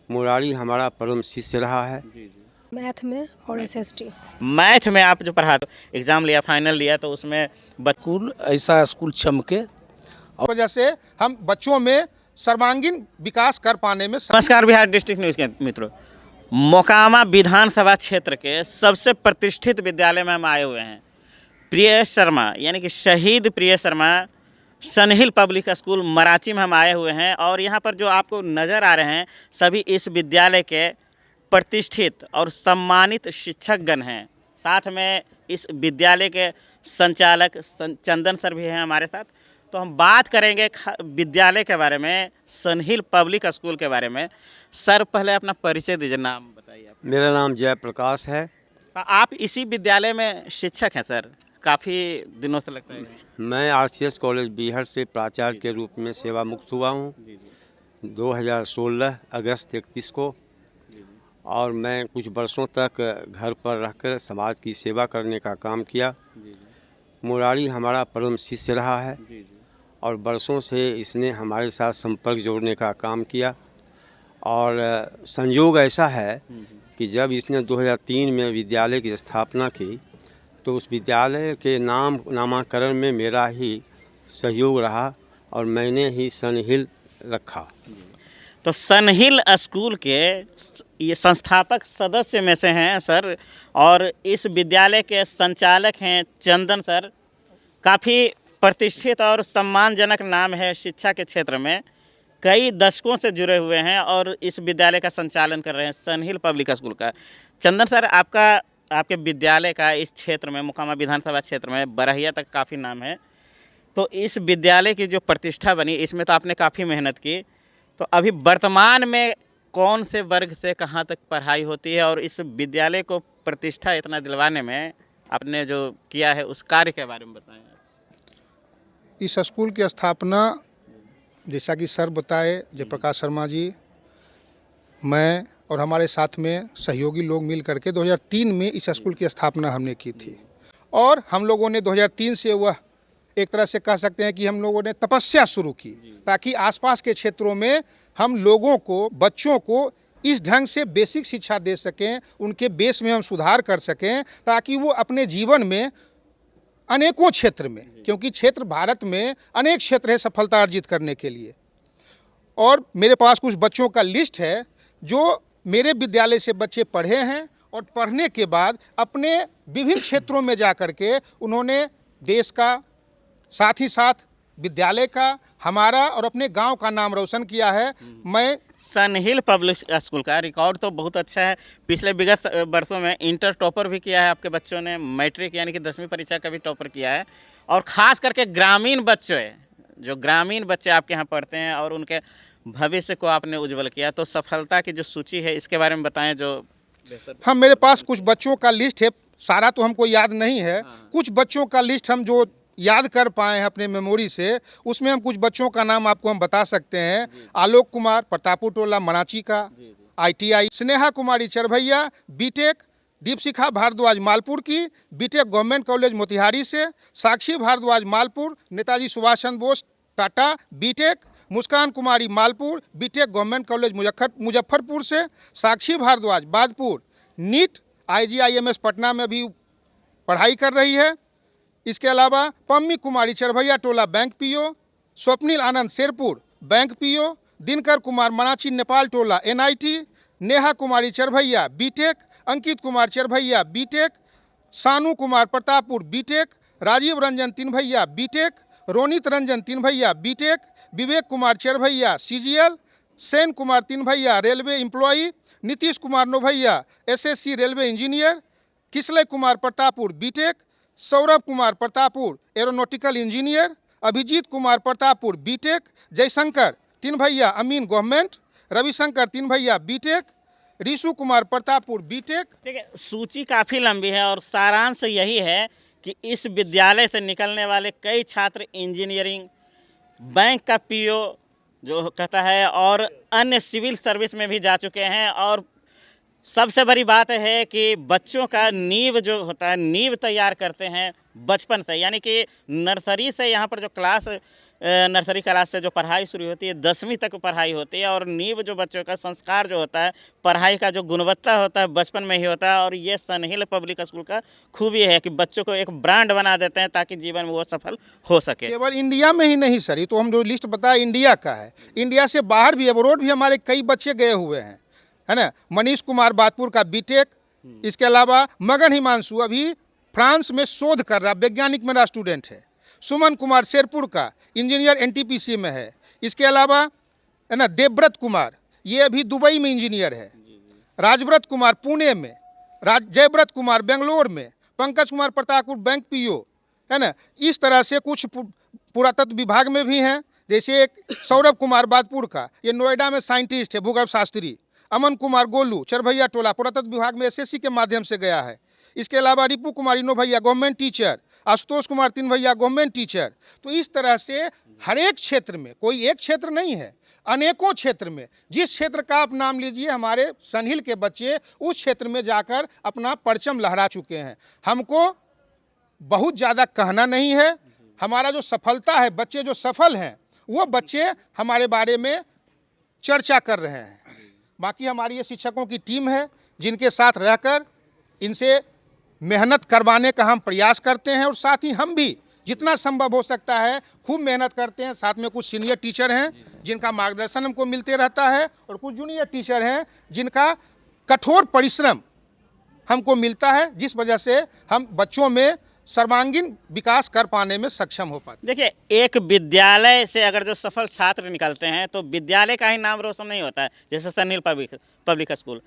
मुरारी हमारा परम शिष्य रहा है। मैथ में और एसएसटी। मैथ में आप जो पढ़ा एग्ज़ाम लिया, फाइनल लिया, तो उसमें स्कूल ऐसा स्कूल चमके वजह से हम बच्चों में सर्वांगीण विकास कर पाने में नमस्कार, बिहार डिस्ट्रिक्ट न्यूज़ के मित्रों, मोकामा विधानसभा क्षेत्र के सबसे प्रतिष्ठित विद्यालय में हम आए हुए हैं। प्रिय शर्मा यानी कि शहीद प्रिय शर्मा सनहिल पब्लिक स्कूल मराची में हम आए हुए हैं और यहाँ पर जो आपको नज़र आ रहे हैं सभी इस विद्यालय के प्रतिष्ठित और सम्मानित शिक्षकगण हैं। साथ में इस विद्यालय के संचालक चंदन सर भी हैं हमारे साथ। तो हम बात करेंगे विद्यालय के बारे में, सनहिल पब्लिक स्कूल के बारे में। सर पहले अपना परिचय दीजिए, नाम बताइए। मेरा नाम जयप्रकाश है। आप इसी विद्यालय में शिक्षक हैं सर, काफ़ी दिनों से लगता है। मैं आरसीएस कॉलेज बिहार से प्राचार्य के रूप में सेवा मुक्त हुआ हूँ 2016 अगस्त 31 को, और मैं कुछ वर्षों तक घर पर रहकर समाज की सेवा करने का काम किया। मुरारी हमारा परम शिष्य रहा है और वर्षों से इसने हमारे साथ संपर्क जोड़ने का काम किया। और संयोग ऐसा है कि जब इसने 2003 में विद्यालय की स्थापना की तो उस विद्यालय के नामकरण में मेरा ही सहयोग रहा और मैंने ही सनहिल रखा। तो सनहिल स्कूल के ये संस्थापक सदस्य में से हैं सर, और इस विद्यालय के संचालक हैं चंदन सर। काफ़ी प्रतिष्ठित और सम्मानजनक नाम है शिक्षा के क्षेत्र में, कई दशकों से जुड़े हुए हैं और इस विद्यालय का संचालन कर रहे हैं, सनहिल पब्लिक स्कूल का। चंदन सर, आपके विद्यालय का इस क्षेत्र में, मोकामा विधानसभा क्षेत्र में बरहिया तक काफ़ी नाम है। तो इस विद्यालय की जो प्रतिष्ठा बनी, इसमें तो आपने काफ़ी मेहनत की। तो अभी वर्तमान में कौन से वर्ग से कहाँ तक पढ़ाई होती है, और इस विद्यालय को प्रतिष्ठा इतना दिलवाने में आपने जो किया है उस कार्य के बारे में बताएं। इस स्कूल की स्थापना, जैसा कि सर बताए, जयप्रकाश शर्मा जी, मैं और हमारे साथ में सहयोगी लोग मिल करके 2003 में इस स्कूल की स्थापना हमने की थी। और हम लोगों ने 2003 से वह एक तरह से कह सकते हैं कि हम लोगों ने तपस्या शुरू की ताकि आसपास के क्षेत्रों में हम लोगों को, बच्चों को इस ढंग से बेसिक शिक्षा दे सकें, उनके बेस में हम सुधार कर सकें ताकि वो अपने जीवन में अनेकों क्षेत्र में, क्योंकि क्षेत्र भारत में अनेक क्षेत्र है सफलता अर्जित करने के लिए। और मेरे पास कुछ बच्चों का लिस्ट है जो मेरे विद्यालय से बच्चे पढ़े हैं और पढ़ने के बाद अपने विभिन्न क्षेत्रों में जा कर के उन्होंने देश का, साथ ही साथ विद्यालय का, हमारा और अपने गांव का नाम रोशन किया है। मैं सनहिल पब्लिक स्कूल का रिकॉर्ड तो बहुत अच्छा है। पिछले विगत वर्षों में इंटर टॉपर भी किया है आपके बच्चों ने, मैट्रिक यानी कि 10वीं परीक्षा का भी टॉपर किया है। और ख़ास करके ग्रामीण बच्चे, जो ग्रामीण बच्चे आपके यहाँ पढ़ते हैं और उनके भविष्य को आपने उज्जवल किया। तो सफलता की जो सूची है इसके बारे में बताएं। जो हम, मेरे पास कुछ बच्चों का लिस्ट है, सारा तो हमको याद नहीं है। कुछ बच्चों का लिस्ट हम जो याद कर पाए हैं अपने मेमोरी से, उसमें हम कुछ बच्चों का नाम आपको हम बता सकते हैं। आलोक कुमार प्रतापपुर टोला मराची का, ITI। स्नेहा कुमारी चरभैया बीटेक, दीपशिखा भारद्वाज मालपुर की बीटेक गवर्नमेंट कॉलेज मोतिहारी से, Sakshi Bhardwaj Malpur Netaji Subhash Chandra Bose Tata BTech, Muskan Kumari Malpur BTech government college Muzaffarpur से, साक्षी भारद्वाज बादपुर नीट IGIMS पटना में भी पढ़ाई कर रही है। इसके अलावा Pammi Kumari Charbhaiya Tola bank PO, Swapnil Anand Sherpur bank PO, Dinkar Kumar Marachi Nepal Tola NIT, Neha Kumari Charbhaiya BTech, Ankit Kumar Charbhaiya BTech, Sanu Kumar Pratappur BTech, Rajiv Ranjan Tinbhaiya BTech, Ronit Ranjan Tinbhaiya BTech, Vivek Kumar Charbhaiya CGL, Sen Kumar Tinbhaiya railway employee, Nitish Kumar Nobhaiya SSC railway engineer, Kislay Kumar Pratappur BTech, Saurabh Kumar Pratappur aeronautical engineer, Abhijeet Kumar Pratappur BTech, Jaishankar Tinbhaiya अमीन government, Ravishankar Tinbhaiya BTech, Rishu Kumar Pratappur BTech. ठीक है, सूची काफ़ी लंबी है और सारांश यही है कि इस विद्यालय से निकलने वाले कई छात्र इंजीनियरिंग, बैंक का PO जो कहता है और अन्य सिविल सर्विस में भी जा चुके हैं। और सबसे बड़ी बात है कि बच्चों का नींव जो होता है, नींव तैयार करते हैं बचपन से, यानी कि नर्सरी से यहाँ पर जो क्लास नर्सरी क्लास से जो पढ़ाई शुरू होती है 10वीं तक पढ़ाई होती है, और नींव जो बच्चों का संस्कार जो होता है, पढ़ाई का जो गुणवत्ता होता है बचपन में ही होता है। और ये सनहिल पब्लिक स्कूल का खूबी है कि बच्चों को एक ब्रांड बना देते हैं ताकि जीवन में वो सफल हो सके। केवल इंडिया में ही नहीं सर, ये तो हम जो लिस्ट बताया इंडिया का है, इंडिया से बाहर भी अब्रोड भी हमारे कई बच्चे गए हुए हैं, है ना। मनीष कुमार बादपुर का बीटेक, इसके अलावा मगन हिमांशु अभी फ्रांस में शोध कर रहा, वैज्ञानिक मेरा स्टूडेंट है। सुमन कुमार शेरपुर का इंजीनियर एनटीपीसी में है। इसके अलावा है ना देवव्रत कुमार, ये अभी दुबई में इंजीनियर है। राजव्रत कुमार पुणे में, जयव्रत कुमार बेंगलोर में, पंकज कुमार प्रतापपुर बैंक पीओ, है ना। इस तरह से कुछ पुरातत्व विभाग में भी हैं, जैसे एक सौरभ कुमार बादपुर का, ये नोएडा में साइंटिस्ट है, भूगर्भ शास्त्री। अमन कुमार गोलू चरभैया टोला पुरातत्व विभाग में एसएससी के माध्यम से गया है। इसके अलावा रिपू कुमार इनो भैया गवर्नमेंट टीचर, आशुतोष कुमार तीन भैया गवर्नमेंट टीचर। तो इस तरह से हर एक क्षेत्र में, कोई एक क्षेत्र नहीं है, अनेकों क्षेत्र में, जिस क्षेत्र का आप नाम लीजिए, हमारे सनहिल के बच्चे उस क्षेत्र में जाकर अपना परचम लहरा चुके हैं। हमको बहुत ज़्यादा कहना नहीं है, हमारा जो सफलता है, बच्चे जो सफल हैं वो बच्चे हमारे बारे में चर्चा कर रहे हैं। बाकी हमारी ये शिक्षकों की टीम है जिनके साथ रहकर इनसे मेहनत करवाने का हम प्रयास करते हैं, और साथ ही हम भी जितना संभव हो सकता है खूब मेहनत करते हैं। साथ में कुछ सीनियर टीचर हैं जिनका मार्गदर्शन हमको मिलते रहता है, और कुछ जूनियर टीचर हैं जिनका कठोर परिश्रम हमको मिलता है, जिस वजह से हम बच्चों में सर्वांगीण विकास कर पाने में सक्षम हो पाते। देखिए, एक विद्यालय से अगर जो सफल छात्र निकलते हैं तो विद्यालय का ही नाम रोशन नहीं होता है। जैसे सनहिल पब्लिक स्कूल,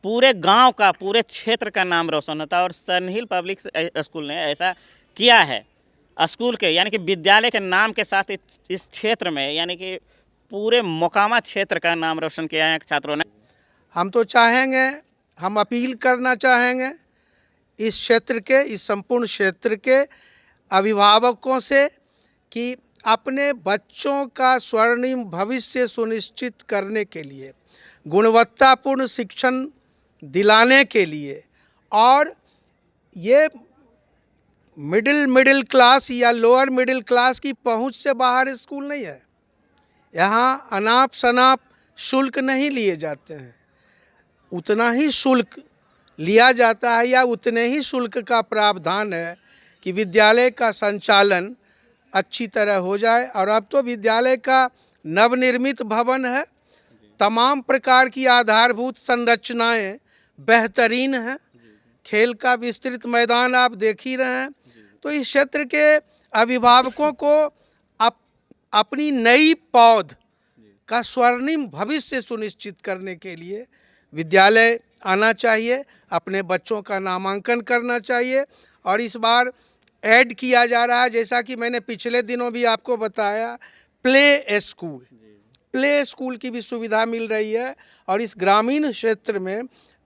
पूरे गांव का, पूरे क्षेत्र का नाम रोशन होता है, और सनहिल पब्लिक स्कूल ने ऐसा किया है। स्कूल के यानी कि विद्यालय के नाम के साथ इस क्षेत्र में यानी कि पूरे मोकामा क्षेत्र का नाम रोशन किया है छात्रों ने। हम तो चाहेंगे, हम अपील करना चाहेंगे इस क्षेत्र के, इस संपूर्ण क्षेत्र के अभिभावकों से कि अपने बच्चों का स्वर्णिम भविष्य सुनिश्चित करने के लिए, गुणवत्तापूर्ण शिक्षण दिलाने के लिए, और ये मिडिल क्लास या लोअर मिडिल क्लास की पहुंच से बाहर स्कूल नहीं है। यहाँ अनाप शनाप शुल्क नहीं लिए जाते हैं, उतना ही शुल्क लिया जाता है या उतने ही शुल्क का प्रावधान है कि विद्यालय का संचालन अच्छी तरह हो जाए। और अब तो विद्यालय का नवनिर्मित भवन है, तमाम प्रकार की आधारभूत संरचनाएं बेहतरीन हैं, खेल का विस्तृत मैदान आप देख ही रहे हैं। तो इस क्षेत्र के अभिभावकों को अपनी नई पौध का स्वर्णिम भविष्य सुनिश्चित करने के लिए विद्यालय आना चाहिए, अपने बच्चों का नामांकन करना चाहिए। और इस बार ऐड किया जा रहा है, जैसा कि मैंने पिछले दिनों भी आपको बताया, प्ले स्कूल की भी सुविधा मिल रही है। और इस ग्रामीण क्षेत्र में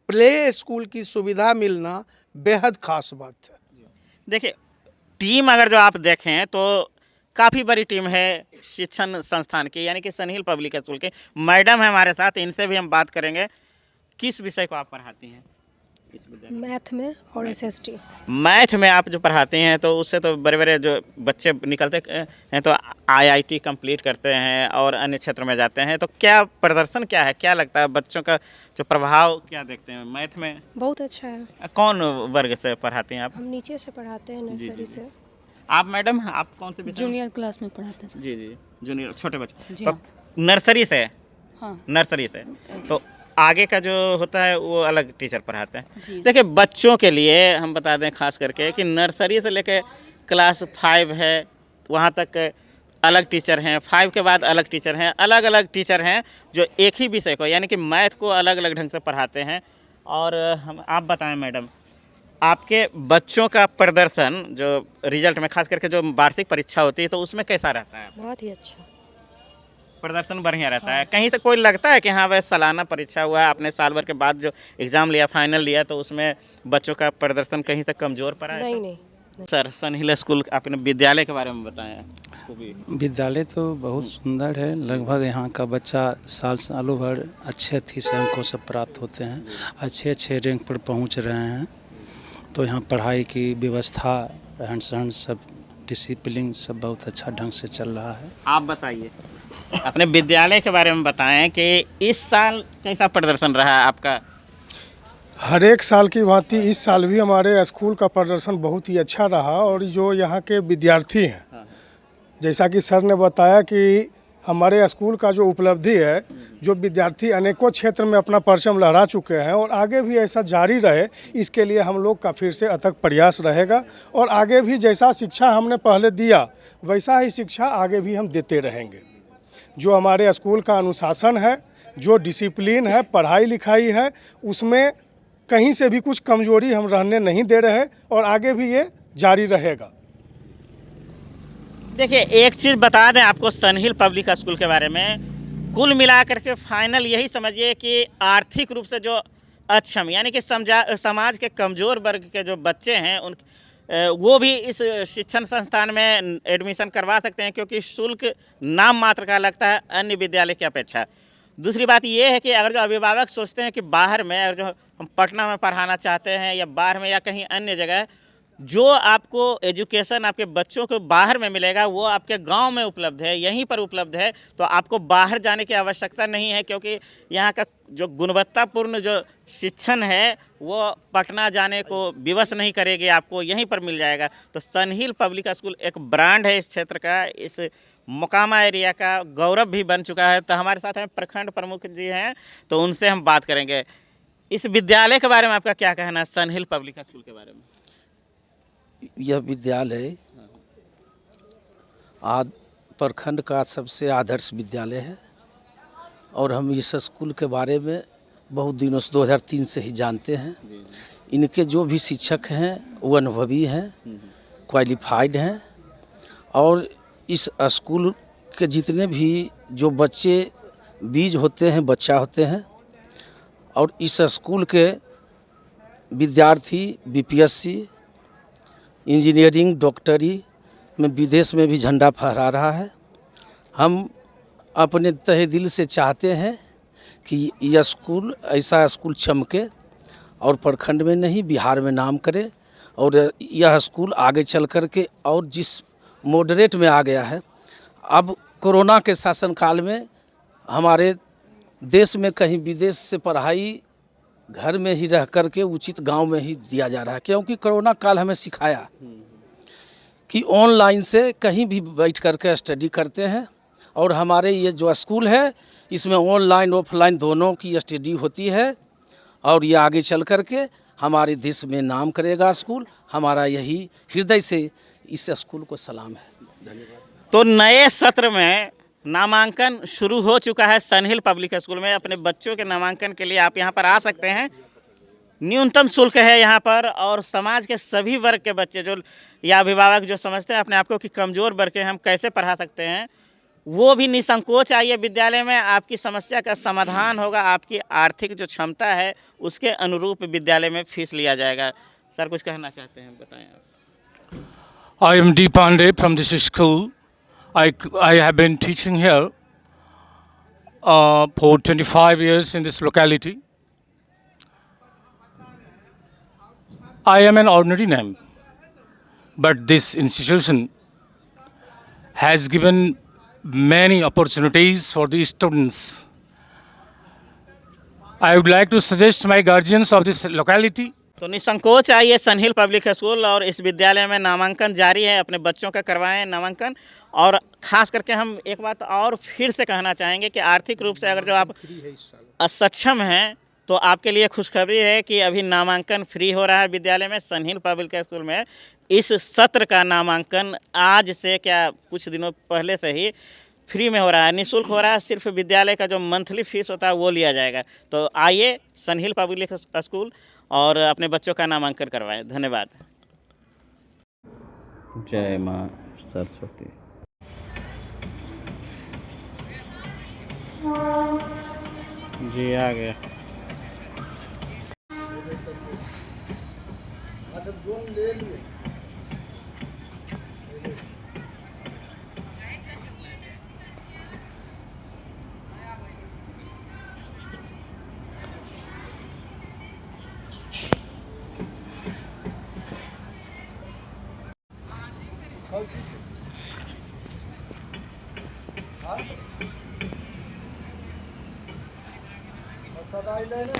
प्ले स्कूल की सुविधा मिलना बेहद खास बात है। देखिए, टीम अगर जो आप देखें तो काफ़ी बड़ी टीम है शिक्षण संस्थान की, यानी कि सनहिल पब्लिक स्कूल के। मैडम है हमारे साथ, इनसे भी हम बात करेंगे। किस विषय को आप पढ़ाती हैं इस विद्यालय में? मैथ में और एसएसटी। मैथ में आप जो पढ़ाते हैं तो उससे तो बड़े बड़े जो बच्चे निकलते हैं तो आईआईटी कंप्लीट करते हैं और अन्य क्षेत्र में जाते हैं, तो क्या प्रदर्शन क्या है, क्या लगता है बच्चों का जो प्रभाव क्या देखते हैं मैथ में? बहुत अच्छा है। कौन वर्ग से पढ़ाती हैं आप? हम नीचे से पढ़ाते हैं, नर्सरी से। आप मैडम, आप कौन से विषय? जूनियर क्लास में पढ़ाते हैं। जी, जूनियर, छोटे बच्चे। जी तो हाँ। नर्सरी से? हाँ। नर्सरी से, तो आगे का जो होता है वो अलग टीचर पढ़ाते हैं। जी। देखिए, बच्चों के लिए हम बता दें खास करके कि नर्सरी से लेकर क्लास 5 है वहाँ तक अलग टीचर हैं, 5 के बाद अलग टीचर हैं, अलग अलग टीचर हैं जो एक ही विषय को यानी कि मैथ को अलग अलग ढंग से पढ़ाते हैं। और आप बताएं मैडम, आपके बच्चों का प्रदर्शन जो रिजल्ट में खास करके जो वार्षिक परीक्षा होती है तो उसमें कैसा रहता है? बहुत ही अच्छा प्रदर्शन बढ़िया रहता है। कहीं से कोई लगता है कि हाँ वह सालाना परीक्षा हुआ है, आपने साल भर के बाद जो एग्ज़ाम लिया, फाइनल लिया, तो उसमें बच्चों का प्रदर्शन कहीं से कमज़ोर पड़ा है? नहीं। सर, सनहिल स्कूल अपने विद्यालय के बारे में बताएं। विद्यालय तो बहुत सुंदर है। लगभग यहाँ का बच्चा सालों भर अच्छे अतिथि से अंकों से प्राप्त होते हैं, अच्छे रैंक पर पहुँच रहे हैं। तो यहाँ पढ़ाई की व्यवस्था, रहन सहन सब डिसिप्लिन सब बहुत अच्छा ढंग से चल रहा है। आप बताइए, अपने विद्यालय के बारे में बताएं कि इस साल कैसा प्रदर्शन रहा आपका। हर एक साल की भांति इस साल भी हमारे स्कूल का प्रदर्शन बहुत ही अच्छा रहा। और जो यहाँ के विद्यार्थी हैं, जैसा कि सर ने बताया कि हमारे स्कूल का जो उपलब्धि है, जो विद्यार्थी अनेकों क्षेत्र में अपना परचम लहरा चुके हैं और आगे भी ऐसा जारी रहे, इसके लिए हम लोग का फिर से अथक प्रयास रहेगा। और आगे भी जैसा शिक्षा हमने पहले दिया वैसा ही शिक्षा आगे भी हम देते रहेंगे। जो हमारे स्कूल का अनुशासन है, जो डिसिप्लिन है, पढ़ाई लिखाई है, उसमें कहीं से भी कुछ कमजोरी हम रहने नहीं दे रहे और आगे भी ये जारी रहेगा। देखिए, एक चीज़ बता दें आपको सनहिल पब्लिक स्कूल के बारे में, कुल मिलाकर के फाइनल यही समझिए कि आर्थिक रूप से जो अक्षम यानी कि समाज के कमज़ोर वर्ग के जो बच्चे हैं उन वो भी इस शिक्षण संस्थान में एडमिशन करवा सकते हैं, क्योंकि शुल्क नाम मात्र का लगता है अन्य विद्यालय की अपेक्षा। दूसरी बात ये है कि अगर जो अभिभावक सोचते हैं कि बाहर में, अगर जो हम पटना में पढ़ाना चाहते हैं या बाहर में या कहीं अन्य जगह, जो आपको एजुकेशन आपके बच्चों को बाहर में मिलेगा वो आपके गांव में उपलब्ध है, यहीं पर उपलब्ध है, तो आपको बाहर जाने की आवश्यकता नहीं है, क्योंकि यहाँ का जो गुणवत्तापूर्ण जो शिक्षण है वो पटना जाने को विवश नहीं करेगी, आपको यहीं पर मिल जाएगा। तो सनहिल पब्लिक स्कूल एक ब्रांड है इस क्षेत्र का, इस मोकामा एरिया का गौरव भी बन चुका है। तो हमारे साथ हैं प्रखंड प्रमुख जी हैं, तो उनसे हम बात करेंगे। इस विद्यालय के बारे में आपका क्या कहना है, सनहिल पब्लिक स्कूल के बारे में? यह विद्यालय प्रखंड का सबसे आदर्श विद्यालय है और हम इस स्कूल के बारे में बहुत दिनों से 2003 से ही जानते हैं। इनके जो भी शिक्षक हैं वो अनुभवी हैं, क्वालिफाइड हैं और इस स्कूल के जितने भी जो बच्चे बीज होते हैं, बच्चा होते हैं, और इस स्कूल के विद्यार्थी बीपीएससी, इंजीनियरिंग, डॉक्टरी में विदेश में भी झंडा फहरा रहा है। हम अपने तहे दिल से चाहते हैं कि यह स्कूल ऐसा स्कूल चमके और प्रखंड में नहीं बिहार में नाम करे, और यह स्कूल आगे चल कर के और जिस मॉडरेट में आ गया है, अब कोरोना के शासनकाल में हमारे देश में कहीं विदेश से पढ़ाई घर में ही रह कर के उचित गांव में ही दिया जा रहा है, क्योंकि कोरोना काल हमें सिखाया कि ऑनलाइन से कहीं भी बैठ कर के स्टडी करते हैं। और हमारे ये जो स्कूल है इसमें ऑनलाइन ऑफलाइन दोनों की स्टडी होती है और ये आगे चल कर के हमारे देश में नाम करेगा स्कूल। हमारा यही हृदय से इस स्कूल को सलाम है। धन्यवाद। तो नए सत्र में नामांकन शुरू हो चुका है सनहिल पब्लिक स्कूल में। अपने बच्चों के नामांकन के लिए आप यहाँ पर आ सकते हैं। न्यूनतम शुल्क है यहाँ पर, और समाज के सभी वर्ग के बच्चे जो या अभिभावक जो समझते हैं अपने आप को कि कमज़ोर वर्ग के हम कैसे पढ़ा सकते हैं, वो भी निसंकोच आइए विद्यालय में। आपकी समस्या का समाधान होगा, आपकी आर्थिक जो क्षमता है उसके अनुरूप विद्यालय में फीस लिया जाएगा। सर कुछ कहना चाहते हैं, बताएं आप। I am D. Pandey from this school. I have been teaching here for 25 years in this locality. I am an ordinary name, but this institution has given many opportunities for the students. I would like to suggest my guardians of this locality. तो निसंकोच आइए सनहिल public school, और इस विद्यालय में नामांकन जारी है। अपने बच्चों का करवाएं नामांकन। और ख़ास करके हम एक बात और फिर से कहना चाहेंगे कि आर्थिक रूप से अगर जो आप असक्षम हैं तो आपके लिए खुशखबरी है कि अभी नामांकन फ्री हो रहा है विद्यालय में, सनहिल पब्लिक स्कूल में। इस सत्र का नामांकन आज से क्या कुछ दिनों पहले से ही फ्री में हो रहा है, निःशुल्क हो रहा है। सिर्फ विद्यालय का जो मंथली फीस होता है वो लिया जाएगा। तो आइए सनहिल पब्लिक स्कूल और अपने बच्चों का नामांकन करवाएं। धन्यवाद। जय माँ सरस्वती। जी आ गया। सदाई ले ले